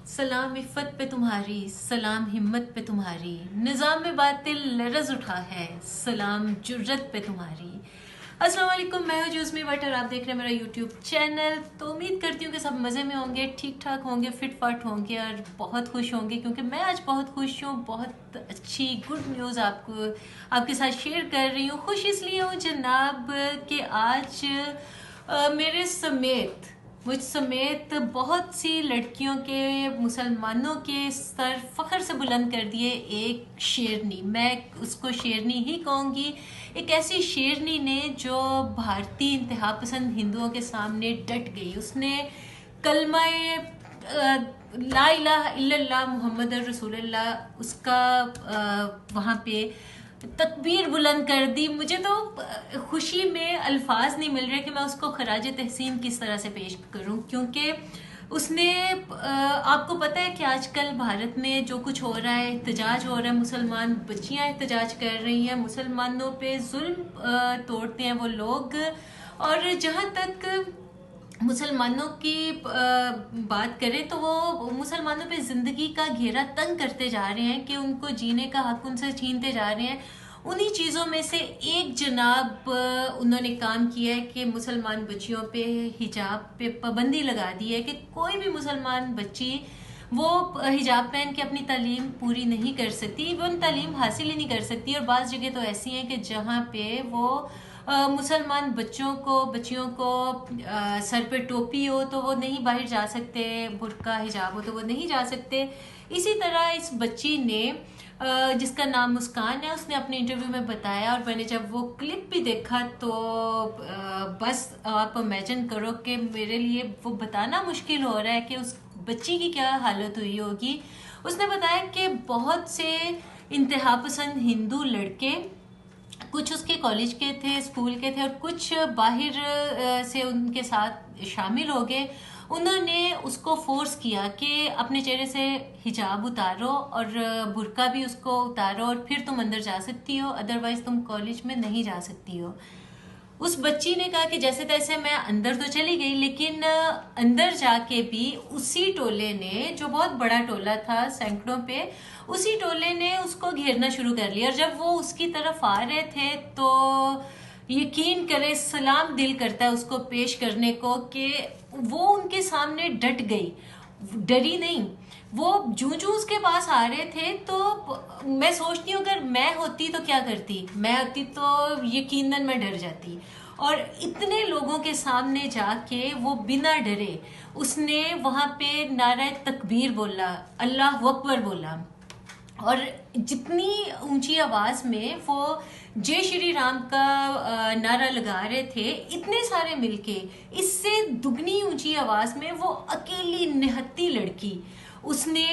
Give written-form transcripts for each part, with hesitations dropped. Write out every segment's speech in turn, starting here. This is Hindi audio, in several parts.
सलाम इफ़्फ़त पे तुम्हारी, सलाम हिम्मत पे तुम्हारी, निज़ाम में बातिल लरज़ उठा है, सलाम जुर्रत पे तुम्हारी। अस्सलाम वालेकुम, मैं हूँ जूसमी बट और आप देख रहे हैं मेरा यूट्यूब चैनल। तो उम्मीद करती हूँ कि सब मज़े में होंगे, ठीक ठाक होंगे, फिट फाट होंगे और बहुत खुश होंगे, क्योंकि मैं आज बहुत खुश हूँ। बहुत अच्छी गुड न्यूज़ आपको आपके साथ शेयर कर रही हूँ। खुश इसलिए हूँ जनाब कि आज मेरे समेत मुझ समेत बहुत सी लड़कियों के, मुसलमानों के सर फख्र से बुलंद कर दिए एक शेरनी। मैं उसको शेरनी ही कहूँगी। एक ऐसी शेरनी ने जो भारतीय इंतहा पसंद हिंदुओं के सामने डट गई। उसने कलमा ला इलाहा इल्लल्लाह मुहम्मद रसूलुल्लाह उसका वहाँ पे तकबीर बुलंद कर दी। मुझे तो खुशी में अल्फाज नहीं मिल रहे कि मैं उसको खराज तहसीन किस तरह से पेश करूं, क्योंकि उसने आपको पता है कि आजकल भारत में जो कुछ हो रहा है, एहतजाज हो रहा है, मुसलमान बच्चियां एहतजाज कर रही हैं, मुसलमानों पे जुल्म तोड़ते हैं वो लोग। और जहाँ तक मुसलमानों की बात करें तो वो मुसलमानों पे ज़िंदगी का घेरा तंग करते जा रहे हैं कि उनको जीने का हक उनसे छीनते जा रहे हैं। उन्हीं चीज़ों में से एक जनाब उन्होंने काम किया है कि मुसलमान बच्चियों पे हिजाब पे पाबंदी लगा दी है कि कोई भी मुसलमान बच्ची वो हिजाब पहन के अपनी तालीम पूरी नहीं कर सकती, वो तालीम हासिल ही नहीं कर सकती। और बाज़ जगह तो ऐसी हैं कि जहाँ पे वो मुसलमान बच्चियों को सर पे टोपी हो तो वो नहीं बाहर जा सकते, बुर्का हिजाब हो तो वो नहीं जा सकते। इसी तरह इस बच्ची ने जिसका नाम मुस्कान है, उसने अपने इंटरव्यू में बताया, और मैंने जब वो क्लिप भी देखा तो बस आप इमेजिन करो कि मेरे लिए वो बताना मुश्किल हो रहा है कि उस बच्ची की क्या हालत हुई होगी। उसने बताया कि बहुत से इंतहा पसंद हिंदू लड़के, कुछ उसके कॉलेज के थे, स्कूल के थे, और कुछ बाहर से उनके साथ शामिल हो गए। उन्होंने उसको फोर्स किया कि अपने चेहरे से हिजाब उतारो और बुर्का भी उसको उतारो और फिर तुम अंदर जा सकती हो, अदरवाइज तुम कॉलेज में नहीं जा सकती हो। उस बच्ची ने कहा कि जैसे तैसे मैं अंदर तो चली गई, लेकिन अंदर जाके भी उसी टोले ने, जो बहुत बड़ा टोला था सैकड़ों पे, उसी टोले ने उसको घेरना शुरू कर लिया। और जब वो उसकी तरफ आ रहे थे तो यकीन करें सलाम दिल करता है उसको पेश करने को कि वो उनके सामने डट गई, डरी नहीं। वो जूं जूं उसके पास आ रहे थे तो मैं सोचती हूँ अगर मैं होती तो क्या करती, मैं होती तो यकीनन मैं डर जाती। और इतने लोगों के सामने जाके वो बिना डरे उसने वहां पे नारा तकबीर बोला, अल्लाह अकबर बोला, और जितनी ऊंची आवाज में वो जय श्री राम का नारा लगा रहे थे, इतने सारे मिलके, इससे दुगनी ऊंची आवाज में वो अकेली निहत्ती लड़की, उसने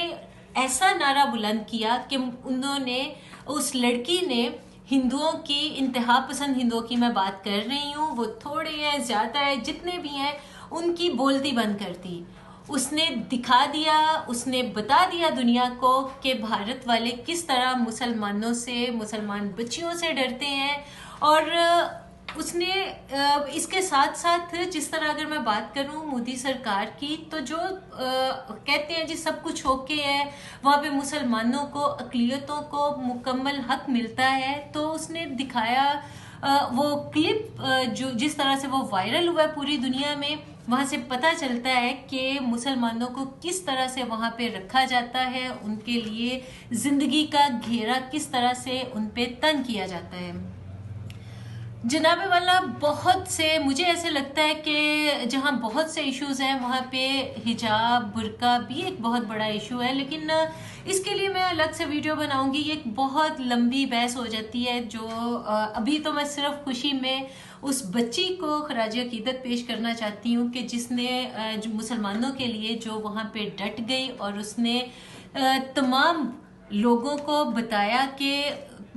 ऐसा नारा बुलंद किया कि उन्होंने, उस लड़की ने हिंदुओं की, इंतहा पसंद हिंदुओं की मैं बात कर रही हूँ, वो थोड़े हैं ज्यादा है जितने भी हैं, उनकी बोलती बंद कर दी। उसने दिखा दिया, उसने बता दिया दुनिया को कि भारत वाले किस तरह मुसलमानों से, मुसलमान बच्चियों से डरते हैं। और उसने इसके साथ साथ, जिस तरह अगर मैं बात करूं मोदी सरकार की, तो जो कहते हैं जी सब कुछ ओके है, वहाँ पे मुसलमानों को, अक़लियतों को मुकम्मल हक मिलता है, तो उसने दिखाया वो क्लिप जो जिस तरह से वो वायरल हुआ है पूरी दुनिया में, वहाँ से पता चलता है कि मुसलमानों को किस तरह से वहाँ पे रखा जाता है, उनके लिए जिंदगी का घेरा किस तरह से उन पे तंग किया जाता है। जनाबे वाला, बहुत से, मुझे ऐसे लगता है कि जहाँ बहुत से इश्यूज हैं वहाँ पे हिजाब, बुर्का भी एक बहुत बड़ा इशू है, लेकिन इसके लिए मैं अलग से वीडियो बनाऊंगी। ये एक बहुत लंबी बहस हो जाती है, जो अभी तो मैं सिर्फ खुशी में उस बच्ची को खराज अकीदत पेश करना चाहती हूँ कि जिसने जो मुसलमानों के लिए जो वहाँ पे डट गई, और उसने तमाम लोगों को बताया कि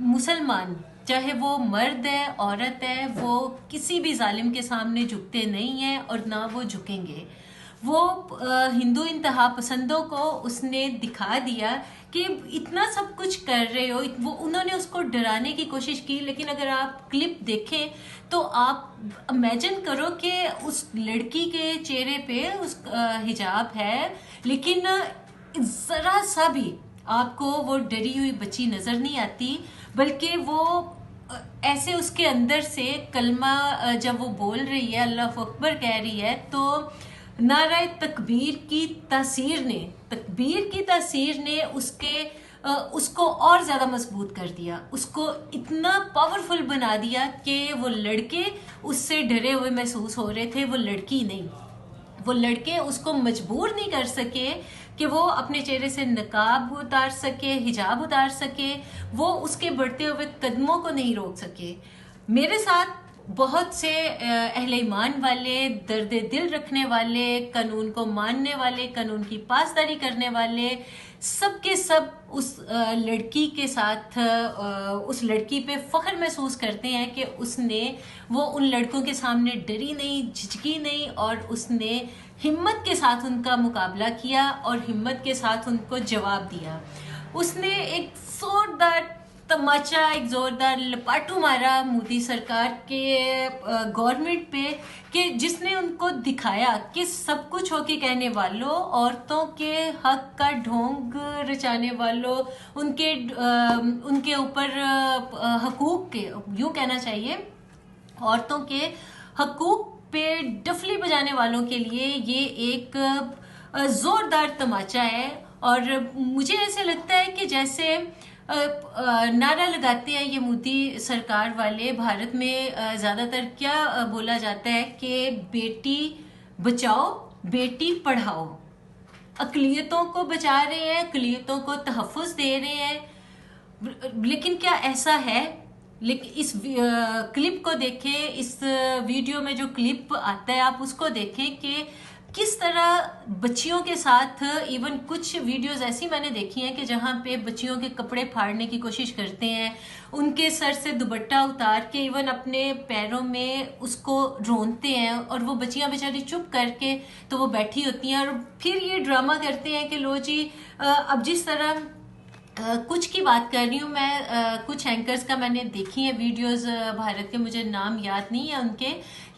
मुसलमान, चाहे वो मर्द है, औरत है, वो किसी भी जालिम के सामने झुकते नहीं हैं और ना वो झुकेंगे। वो हिंदू इंतहा पसंदों को उसने दिखा दिया कि इतना सब कुछ कर रहे हो, वो उन्होंने उसको डराने की कोशिश की। लेकिन अगर आप क्लिप देखें तो आप इमेजिन करो कि उस लड़की के चेहरे पे उस हिजाब है, लेकिन ज़रा सा भी आपको वो डरी हुई बच्ची नज़र नहीं आती, बल्कि वो ऐसे उसके अंदर से कलमा जब वो बोल रही है, अल्लाह अकबर कह रही है, तो नाराए तकबीर की तासीर ने उसको और ज़्यादा मजबूत कर दिया, उसको इतना पावरफुल बना दिया कि वो लड़के उससे डरे हुए महसूस हो रहे थे, वो लड़की नहीं। वो लड़के उसको मजबूर नहीं कर सके कि वो अपने चेहरे से नकाब उतार सके, हिजाब उतार सके, वो उसके बढ़ते हुए कदमों को नहीं रोक सके। मेरे साथ बहुत से अहले ईमान वाले, दर्द दिल रखने वाले, कानून को मानने वाले, कानून की पासदारी करने वाले, सब के सब उस लड़की के साथ उस लड़की पे फख्र महसूस करते हैं कि वो उन लड़कों के सामने डरी नहीं, झिझकी नहीं, और उसने हिम्मत के साथ उनका मुकाबला किया और हिम्मत के साथ उनको जवाब दिया। उसने एक जोरदार तमाचा, एक जोरदार लपाटू मारा मोदी सरकार के गवर्नमेंट पे, कि जिसने उनको दिखाया कि सब कुछ होके कहने वालों, औरतों के हक का ढोंग रचाने वालों, उनके ऊपर हकूक के, यूँ कहना चाहिए, औरतों के हकूक पे डफली बजाने वालों के लिए ये एक जोरदार तमाचा है। और मुझे ऐसे लगता है कि जैसे नारा लगाते हैं ये मोदी सरकार वाले, भारत में ज़्यादातर क्या बोला जाता है कि बेटी बचाओ बेटी पढ़ाओ, अक़लियतों को बचा रहे हैं, अक़लियतों को तहफ़्फ़ुज़ दे रहे हैं। लेकिन क्या ऐसा है? लेकिन इस क्लिप को देखें, इस वीडियो में जो क्लिप आता है आप उसको देखें कि किस तरह बच्चियों के साथ, इवन कुछ वीडियोस ऐसी मैंने देखी हैं कि जहाँ पे बच्चियों के कपड़े फाड़ने की कोशिश करते हैं, उनके सर से दुपट्टा उतार के इवन अपने पैरों में उसको रोनते हैं, और वो बच्चियाँ बेचारी चुप करके तो वो बैठी होती हैं, और फिर ये ड्रामा करते हैं कि लो जी अब जिस तरह कुछ की बात कर रही हूँ मैं, कुछ एंकर्स का मैंने देखी है वीडियोस भारत के, मुझे नाम याद नहीं है उनके,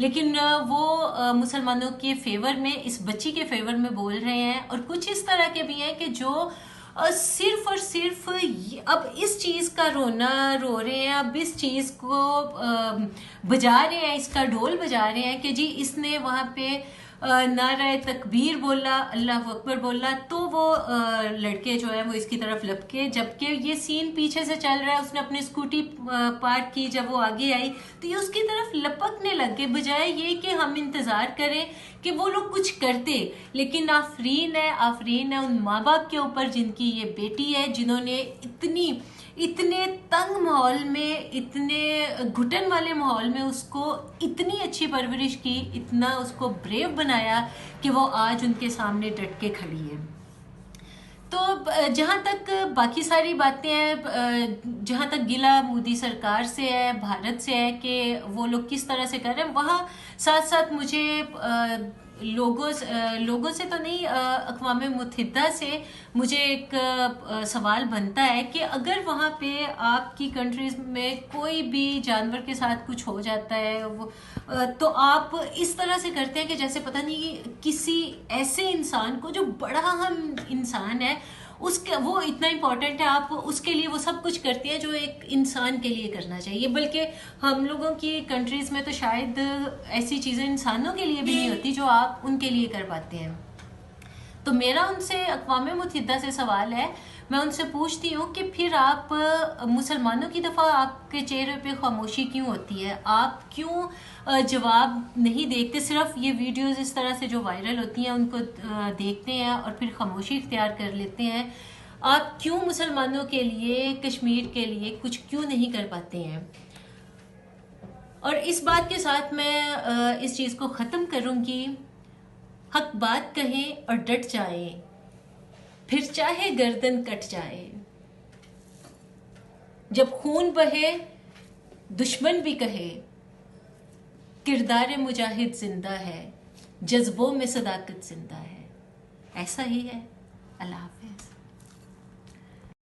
लेकिन वो मुसलमानों के फेवर में, इस बच्ची के फेवर में बोल रहे हैं। और कुछ इस तरह के भी हैं कि जो सिर्फ और सिर्फ अब इस चीज़ का रोना रो रहे हैं, अब इस चीज़ को बजा रहे हैं, इसका ढोल बजा रहे हैं कि जी इसने वहाँ पे नाराए तकबीर बोला, अल्लाह अकबर बोला, तो वो लड़के जो है वो इसकी तरफ लपके, जबकि ये सीन पीछे से चल रहा है, उसने अपनी स्कूटी पार्क की, जब वो आगे आई तो ये उसकी तरफ लपकने लग गए, बजाय ये कि हम इंतज़ार करें कि वो लोग कुछ करते। लेकिन आफरीन है उन माँ बाप के ऊपर जिनकी ये बेटी है, जिन्होंने इतने तंग माहौल में, इतने घुटन वाले माहौल में उसको इतनी अच्छी परवरिश की, इतना उसको ब्रेव बनाया कि वो आज उनके सामने डट के खड़ी है। तो जहाँ तक बाकी सारी बातें हैं, जहाँ तक गिला मोदी सरकार से है, भारत से है कि वो लोग किस तरह से कर रहे हैं, वहाँ साथ साथ मुझे लोगों से तो नहीं, अक़वाम मुत्तहिदा से मुझे एक सवाल बनता है कि अगर वहाँ पे आपकी कंट्रीज़ में कोई भी जानवर के साथ कुछ हो जाता है तो आप इस तरह से करते हैं कि जैसे पता नहीं किसी ऐसे इंसान को जो बड़ा अहम इंसान है, उसके वो इतना इम्पोर्टेंट है, आप उसके लिए वो सब कुछ करती हैं जो एक इंसान के लिए करना चाहिए। बल्कि हम लोगों की कंट्रीज़ में तो शायद ऐसी चीज़ें इंसानों के लिए भी नहीं होती जो आप उनके लिए कर पाते हैं। तो मेरा उनसे, अक़वाम मुत्तहिदा से सवाल है, मैं उनसे पूछती हूँ कि फिर आप मुसलमानों की दफ़ा आपके चेहरे पे खामोशी क्यों होती है? आप क्यों जवाब नहीं देखते? सिर्फ ये वीडियोस इस तरह से जो वायरल होती हैं उनको देखते हैं और फिर खामोशी इख्तियार कर लेते हैं। आप क्यों मुसलमानों के लिए, कश्मीर के लिए कुछ क्यों नहीं कर पाते हैं? और इस बात के साथ मैं इस चीज़ को ख़त्म करूँगी। हक बात कहें और डट जाएं, फिर चाहे गर्दन कट जाए। जब खून बहे दुश्मन भी कहे, किरदार मुजाहिद जिंदा है, जज्बों में सदाकत जिंदा है। ऐसा ही है। अल्लाह हाफ़िज़।